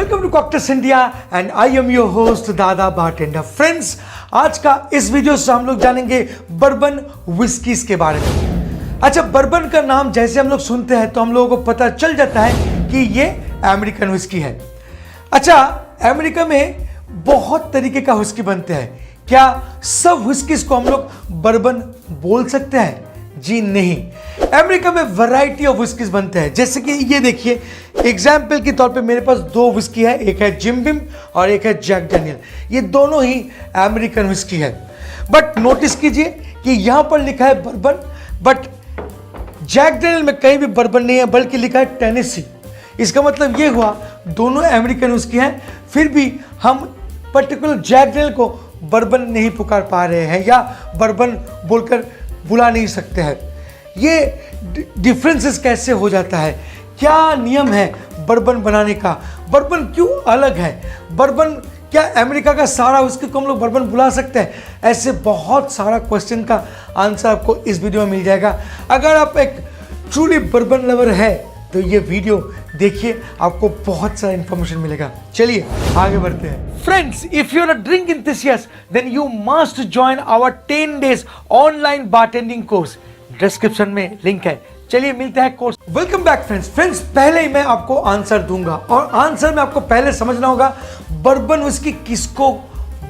Welcome to cocktails India and I am your host Dada bartender. Friends, आज का इस video से हम लोग जानेंगे बर्बन विस्कीज के बारे में। अच्छा, बर्बन का नाम जैसे हम लोग सुनते हैं तो हम लोगों को पता चल जाता है कि ये अमेरिकन विस्की है। अच्छा, अमेरिका में बहुत तरीके का विस्की बनते हैं। क्या सब विस्कीज को हम लोग बर्बन बोल सकते हैं? जी नहीं। अमेरिका में वैरायटी ऑफ विस्कीज बनते हैं। जैसे कि ये देखिए, एग्जाम्पल के तौर पे मेरे पास दो विस्की है, एक है जिम बिम और एक है जैक डैनियल। ये दोनों ही अमेरिकन विस्की है। बट नोटिस कीजिए कि यहां पर लिखा है बर्बन, बट जैक डैनियल में कहीं भी बर्बन नहीं है, बल्कि लिखा है टेनेसी। इसका मतलब ये हुआ दोनों अमेरिकन विस्की हैं, फिर भी हम पर्टिकुलर जैक डैनियल को बर्बन नहीं पुकार पा रहे हैं या बर्बन बोलकर बुला नहीं सकते हैं। ये डिफरेंसेस कैसे हो जाता है? क्या नियम है बर्बन बनाने का? बर्बन क्यों अलग है? बर्बन क्या अमेरिका का सारा विस्की को हम लोग बर्बन बुला सकते हैं? ऐसे बहुत सारा क्वेश्चन का आंसर आपको इस वीडियो में मिल जाएगा। अगर आप एक ट्रूली बर्बन लवर है तो ये वीडियो देखिए, आपको बहुत सारा इंफॉर्मेशन मिलेगा। चलिए आगे बढ़ते हैं। Friends, if you are a drink enthusiast then you must join our 10 days online bartending course. Description में लिंक है। चलिए मिलते हैं कोर्स। वेलकम बैक फ्रेंड्स, पहले ही मैं आपको आंसर दूंगा और आंसर में आपको पहले समझना होगा बर्बन विस्की किसको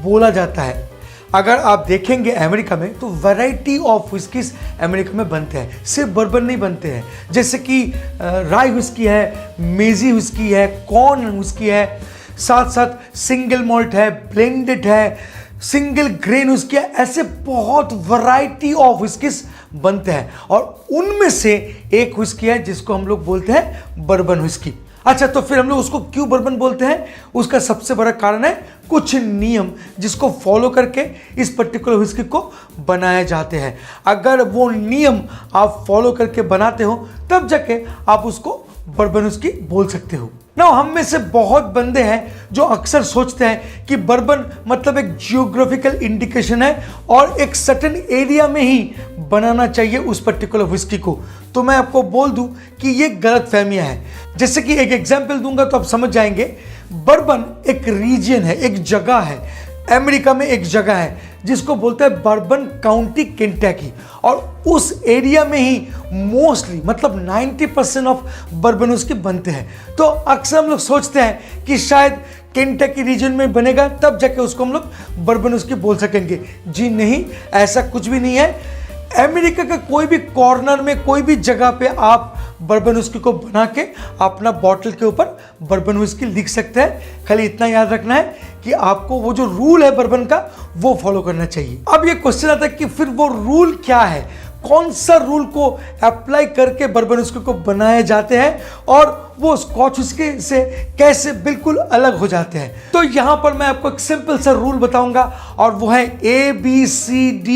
बोला जाता है। अगर आप देखेंगे अमेरिका में तो वैरायटी ऑफ विस्कीज अमेरिका में बनते हैं, सिर्फ बर्बन नहीं बनते हैं। जैसे कि राई विस्की है, मेजी विस्की है, कॉर्न विस्की है, साथ साथ सिंगल मॉल्ट है, ब्लेंडेड है, सिंगल ग्रेन विस्की है। ऐसे बहुत वैरायटी ऑफ विस्कीज बनते हैं और उनमें से एक विस्की है जिसको हम लोग बोलते हैं बर्बन विस्की। अच्छा, तो फिर हम लोग उसको क्यों बर्बन बोलते हैं? उसका सबसे बड़ा कारण है कुछ नियम जिसको फॉलो करके इस पर्टिकुलर विस्की को बनाए जाते हैं। अगर वो नियम आप फॉलो करके बनाते हो तब जाके आप उसको बर्बन विस्की बोल सकते हो। ना, हम में से बहुत बंदे हैं जो अक्सर सोचते हैं कि बर्बन मतलब एक जियोग्राफिकल इंडिकेशन है और एक सर्टेन एरिया में ही बनाना चाहिए उस पर्टिकुलर विस्की को। तो मैं आपको बोल दूं कि ये गलत फहमियां है। जैसे कि एक एग्जांपल दूंगा तो आप समझ जाएंगे। बर्बन एक रीजन है, एक जगह है। अमेरिका में एक जगह है जिसको बोलते हैं बर्बन काउंटी केंटकी, और उस एरिया में ही मोस्टली मतलब 90% ऑफ बर्बन उसके बनते हैं। तो अक्सर हम लोग सोचते हैं कि शायद केंटकी रीजन में बनेगा तब जाके उसको हम लोग बर्बन उसकी बोल सकेंगे। जी नहीं, ऐसा कुछ भी नहीं है। अमेरिका का कोई भी कॉर्नर में, कोई भी जगह पे आप बर्बन विस्की को बना के अपना बॉटल के ऊपर बर्बन विस्की लिख सकते हैं। खाली इतना याद रखना है कि आपको वो जो रूल है बर्बन का वो फॉलो करना चाहिए। अब ये क्वेश्चन आता है कि फिर वो रूल क्या है? कौन सा रूल को अप्लाई करके बर्बन विस्की को बनाए जाते हैं और वो स्कॉच विस्की से कैसे बिल्कुल अलग हो जाते हैं? तो यहां पर मैं आपको एक सिंपल सा रूल बताऊंगा और वो है ABCDEFG।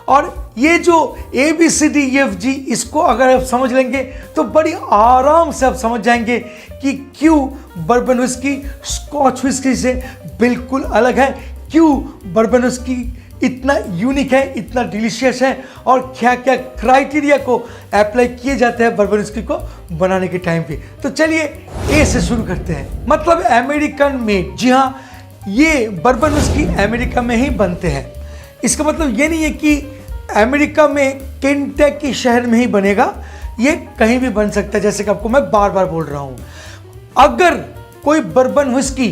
और ये जो ABCDEFG, इसको अगर आप समझ लेंगे तो बड़ी आराम से आप समझ जाएंगे कि क्यों बर्बन विस्की स्कॉच विस्की से बिल्कुल अलग है, क्यों बर्बन विस्की इतना यूनिक है, इतना डिलीशियस है, और क्या क्या क्राइटेरिया को अप्लाई किए जाते हैं बर्बन विस्की को बनाने के टाइम पे। तो चलिए ए से शुरू करते हैं, मतलब अमेरिकन मेड। जी हाँ, ये बर्बन विस्की अमेरिका में ही बनते हैं। इसका मतलब ये नहीं है कि अमेरिका में केंटकी शहर में ही बनेगा, ये कहीं भी बन सकता है। जैसे कि आपको मैं बार बार बोल रहा हूँ, अगर कोई बर्बन विस्की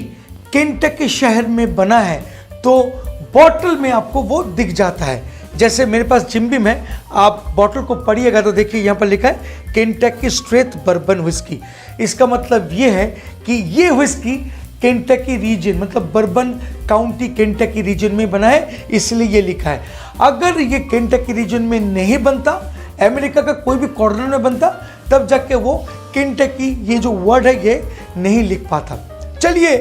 केंटकी शहर में बना है तो बॉटल में आपको वो दिख जाता है। जैसे मेरे पास जिम बिम है, आप बॉटल को पढ़िएगा तो देखिए यहाँ पर लिखा है केंटकी स्ट्रेट बर्बन विस्की। इसका मतलब ये है कि ये विस्की केंटकी रीजन मतलब बर्बन काउंटी केंटकी रीजन में बना है, इसलिए ये लिखा है। अगर ये केंटकी रीजन में नहीं बनता, अमेरिका का कोई भी कॉर्नर में बनता, तब जाके वो केंटकी ये जो वर्ड है ये नहीं लिख पाता। चलिए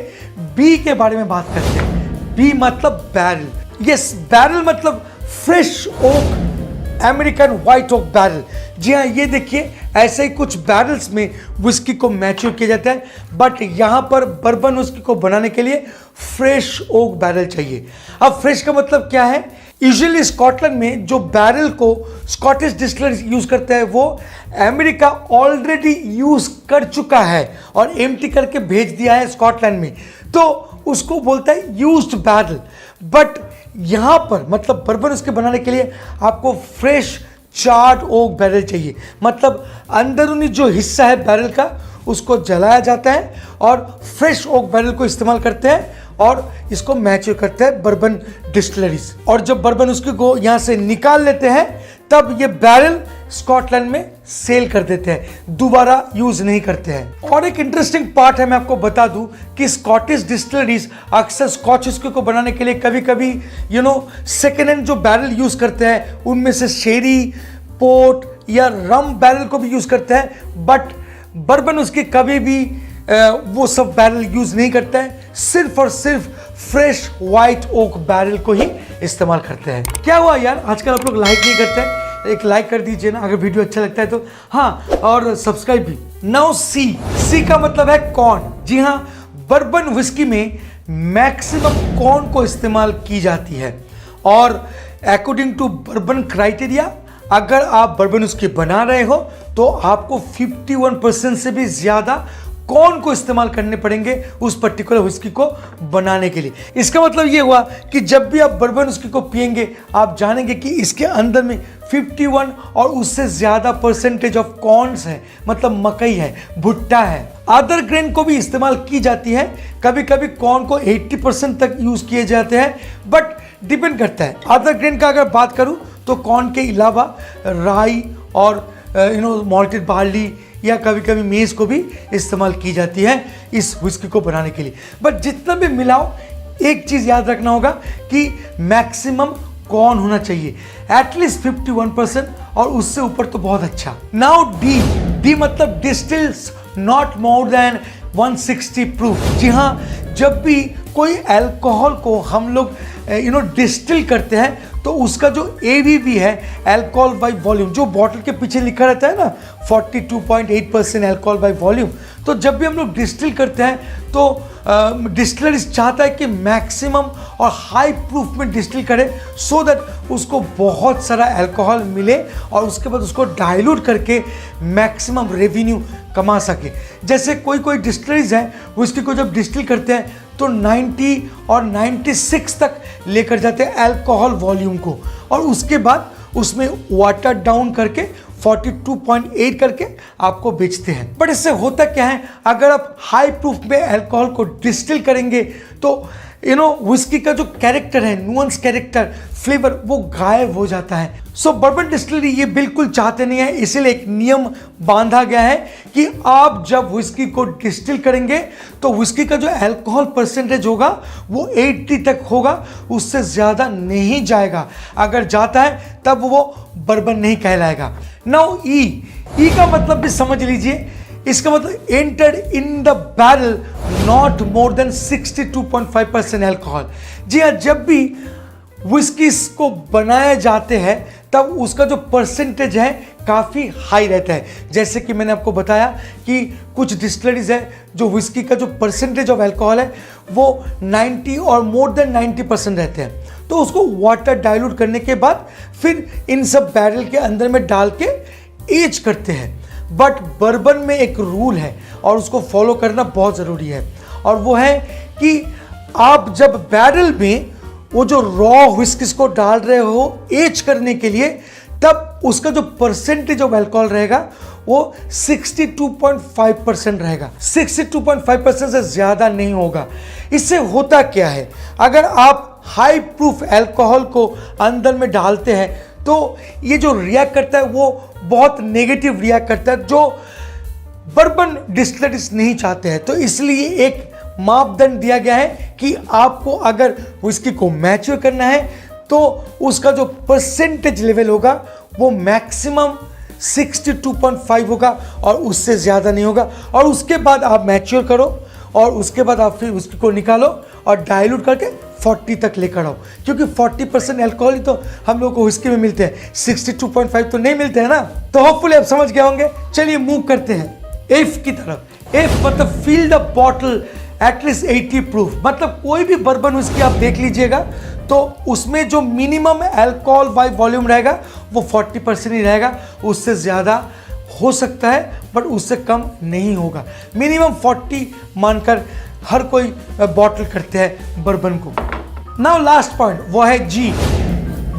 बी के बारे में बात करते हैं। बी मतलब बैरल। यस, बैरल मतलब fresh oak, American white oak barrel. जी हाँ, ये देखिए ऐसे ही कुछ बैरल्स में विस्की को मैच्योर किया जाता है, बट यहाँ पर बर्बन विस्की को बनाने के लिए फ्रेश ओक बैरल चाहिए। अब फ्रेश का मतलब क्या है? यूजुअली स्कॉटलैंड में जो बैरल को स्कॉटिश डिस्टिलर यूज करते हैं वो अमेरिका ऑलरेडी यूज कर चुका है और एम्प्टी करके भेज दिया है स्कॉटलैंड में, तो उसको बोलता है यूज्ड बैरल। बट यहां पर मतलब बर्बन उसके बनाने के लिए आपको फ्रेश चार्ड ओक बैरल चाहिए, मतलब अंदरूनी जो हिस्सा है बैरल का उसको जलाया जाता है और फ्रेश ओक बैरल को इस्तेमाल करते हैं और इसको मैच्योर करते हैं बर्बन डिस्टिलरीज। और जब बर्बन उसके को यहाँ से निकाल लेते हैं तब ये बैरल स्कॉटलैंड में सेल कर देते हैं, दोबारा यूज नहीं करते हैं। और एक इंटरेस्टिंग पार्ट है, मैं आपको बता दूं कि स्कॉटिश डिस्टिलरीज अक्सर स्कॉच विस्की को बनाने के लिए कभी कभी सेकेंड हैंड जो बैरल यूज करते हैं उनमें से शेरी, पोर्ट या रम बैरल को भी यूज करते हैं, बट बर्बन उसकी कभी भी वो सब बैरल यूज नहीं करते हैं, सिर्फ और सिर्फ फ्रेश व्हाइट ओक बैरल को ही इस्तेमाल करते हैं। क्या हुआ यार, आजकल आप लोग लाइक नहीं करते हैं? एक लाइक कर दीजिए ना अगर वीडियो अच्छा लगता है तो, हाँ, और सब्सक्राइब भी। नाउ सी का मतलब है कॉर्न। जी हाँ, बर्बन विस्की में मैक्सिमम कॉर्न को इस्तेमाल की जाती है और अकॉर्डिंग टू बर्बन क्राइटेरिया अगर आप बर्बन विस्की बना रहे हो तो आपको 51% से भी ज्यादा कॉर्न को इस्तेमाल करने पड़ेंगे उस पर्टिकुलर विस्की को बनाने के लिए। इसका मतलब ये हुआ कि जब भी आप बर्बन विस्की को पिएंगे आप जानेंगे कि इसके अंदर में 51 और उससे ज्यादा परसेंटेज ऑफ कॉर्न्स है, मतलब मकई है, भुट्टा है। अदर ग्रेन को भी इस्तेमाल की जाती है, कभी कभी कॉर्न को 80% तक यूज किए जाते हैं, बट डिपेंड करता है। अदर ग्रेन का अगर बात करूं तो कॉर्न के अलावा राई और मॉल्टेड बार्ली या कभी कभी मेज को भी इस्तेमाल की जाती है इस विस्की को बनाने के लिए। बट जितना भी मिलाओ एक चीज याद रखना होगा कि मैक्सिमम कॉर्न होना चाहिए, एटलीस्ट 51% और उससे ऊपर तो बहुत अच्छा। नाउ डी मतलब distils not more than 160 proof. जी हाँ, जब भी कोई अल्कोहल को हम लोग डिस्टिल करते हैं तो उसका जो ABV है, अल्कोहल बाय वॉल्यूम, जो बॉटल के पीछे लिखा रहता है ना 42.8% अल्कोहल बाय वॉल्यूम, तो जब भी हम लोग डिस्टिल करते हैं तो डिस्टिलर चाहता है कि मैक्सिमम और हाई प्रूफ में डिस्टिल करे सो दैट उसको बहुत सारा अल्कोहल मिले और उसके बाद उसको डाइल्यूट करके मैक्सिमम रेवेन्यू कमा सके। जैसे कोई डिस्टिलरीज हैं विस्की को जब डिस्टिल करते हैं तो 90 और 96 तक लेकर जाते हैं अल्कोहल वॉल्यूम को और उसके बाद उसमें वाटर डाउन करके 42.8 करके आपको बेचते हैं। बट इससे होता क्या है, अगर आप हाई प्रूफ में अल्कोहल को डिस्टिल करेंगे तो विस्की का जो कैरेक्टर है, नुआंस कैरेक्टर, फ्लेवर, वो गायब हो जाता है। सो बर्बन डिस्टिलरी ये बिल्कुल चाहते नहीं है, इसीलिए एक नियम बांधा गया है कि आप जब विस्की को डिस्टिल करेंगे तो विस्की का जो अल्कोहल परसेंटेज होगा वो 80 तक होगा, उससे ज़्यादा नहीं जाएगा। अगर जाता है तब वो बर्बन नहीं कहलाएगा। नाउ ई का मतलब भी समझ लीजिए, इसका मतलब entered in the barrel not more than 62.5% alcohol. जी हाँ, जब भी विस्कीज को बनाए जाते हैं तब उसका जो परसेंटेज है काफ़ी हाई रहता है। जैसे कि मैंने आपको बताया कि कुछ डिस्टिलरीज है जो विस्की का जो परसेंटेज ऑफ अल्कोहल है वो 90 और मोर देन 90% रहते हैं, तो उसको वाटर डाइल्यूट करने के बाद फिर इन सब बैरल के अंदर में डाल के एज करते हैं। बट बर्बन में एक रूल है और उसको फॉलो करना बहुत ज़रूरी है, और वो है कि आप जब बैरल में वो जो रॉ विस्कीज को डाल रहे हो एज करने के लिए, तब उसका जो परसेंटेज ऑफ अल्कोहल रहेगा वो 62.5% रहेगा। 62.5% से ज़्यादा नहीं होगा। इससे होता क्या है, अगर आप हाई प्रूफ अल्कोहल को अंदर में डालते हैं तो ये जो रिएक्ट करता है वो बहुत नेगेटिव रिएक्ट करता है, जो बर्बन डिस्टिलरीज नहीं चाहते हैं। तो इसलिए एक मापदंड दिया गया है कि आपको अगर विस्की को मैच्योर करना है तो उसका जो परसेंटेज लेवल होगा वो मैक्सिमम 62.5 होगा और उससे ज़्यादा नहीं होगा। और उसके बाद आप मैच्योर करो और उसके बाद आप फिर उसको निकालो और डाइल्यूट करके 40 तक लेकर आओ, क्योंकि 40% अल्कोहल ही तो हम लोग को विस्की में मिलते हैं, 62.5 तो नहीं मिलते हैं ना। तो होपफुली आप समझ गए होंगे। चलिए मूव करते हैं एफ की तरफ। एफ मतलब fill the bottle at least 80 proof. मतलब कोई भी बर्बन विस्की आप देख लीजिएगा तो उसमें जो मिनिमम अल्कोहल बाय वॉल्यूम रहेगा वो 40% ही रहेगा, उससे ज़्यादा हो सकता है बट उससे कम नहीं होगा। मिनिमम 40 मानकर हर कोई बॉटल करते हैं बर्बन को। नाउ लास्ट पॉइंट वो है जी,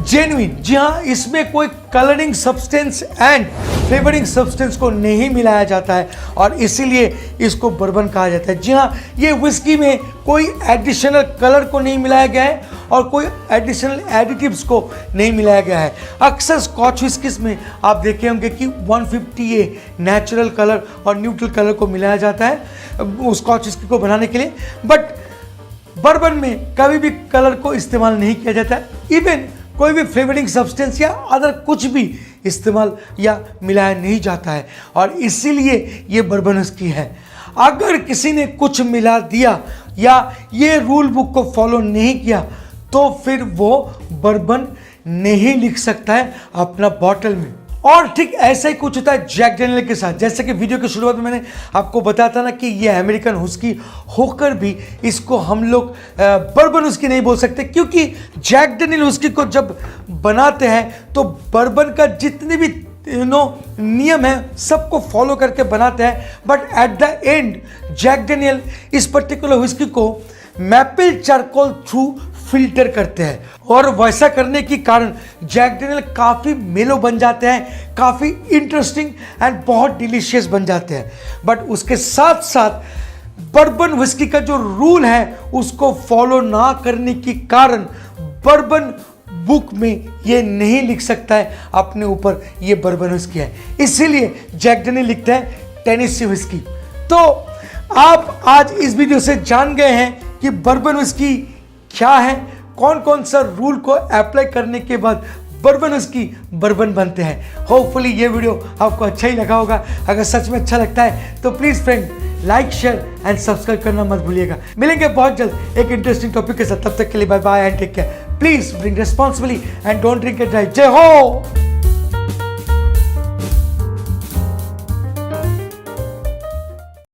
जेन्युइन। जी हाँ, इसमें कोई colouring substance and flavouring substance को नहीं मिलाया जाता है और इसीलिए इसको बर्बन कहा जाता है। जी हाँ, ये विस्की में कोई एडिशनल कलर को नहीं मिलाया गया है और कोई एडिशनल एडिटिव्स को नहीं मिलाया गया है। अक्सर स्कॉच विस्कीज में आप देखे होंगे कि 150A नेचुरल कलर और न्यूट्रल कलर को मिलाया जाता है स्कॉच विस्की को बनाने के लिए, बट बर्बन में कभी भी कलर को इस्तेमाल नहीं किया जाता है। इवन कोई भी फ्लेवरिंग सब्सटेंस या अदर कुछ भी इस्तेमाल या मिलाया नहीं जाता है और इसीलिए ये बर्बन विस्की है। अगर किसी ने कुछ मिला दिया या ये रूल बुक को फॉलो नहीं किया तो फिर वो बर्बन नहीं लिख सकता है अपना बॉटल में। और ठीक ऐसा ही कुछ होता है जैक डेनियल के साथ। जैसे कि वीडियो की शुरुआत में मैंने आपको बताया था ना कि ये अमेरिकन हुस्की होकर भी इसको हम लोग बर्बन हुस्की नहीं बोल सकते, क्योंकि जैक डेनियल हुस्की को जब बनाते हैं तो बर्बन का जितने भी नियम है सबको फॉलो करके बनाते हैं, but at the end Jack Daniel इस पर्टिकुलर हुस्की को मैपल चारकोल थ्रू फिल्टर करते हैं और वैसा करने के कारण जैक डेनियल काफ़ी मेलो बन जाते हैं, काफ़ी इंटरेस्टिंग एंड बहुत डिलीशियस बन जाते हैं। बट उसके साथ साथ बर्बन विस्की का जो रूल है उसको फॉलो ना करने के कारण बर्बन बुक में ये नहीं लिख सकता है अपने ऊपर ये बर्बन विस्की है, इसीलिए जैक डेनियल लिखता है टेनेसी विस्की। तो आप आज इस वीडियो से जान गए हैं कि बर्बन विस्की क्या है, कौन कौन सा रूल को अप्लाई करने के बाद बर्बन विस्की बर्बन बनते हैं। होपफुली ये वीडियो आपको अच्छा ही लगा होगा। अगर सच में अच्छा लगता है तो please friend like share and subscribe करना मत भूलिएगा। मिलेंगे बहुत जल्द एक इंटरेस्टिंग टॉपिक के साथ, तब तक के लिए bye bye and take care. Please drink responsibly and don't drink and drive. जय हो।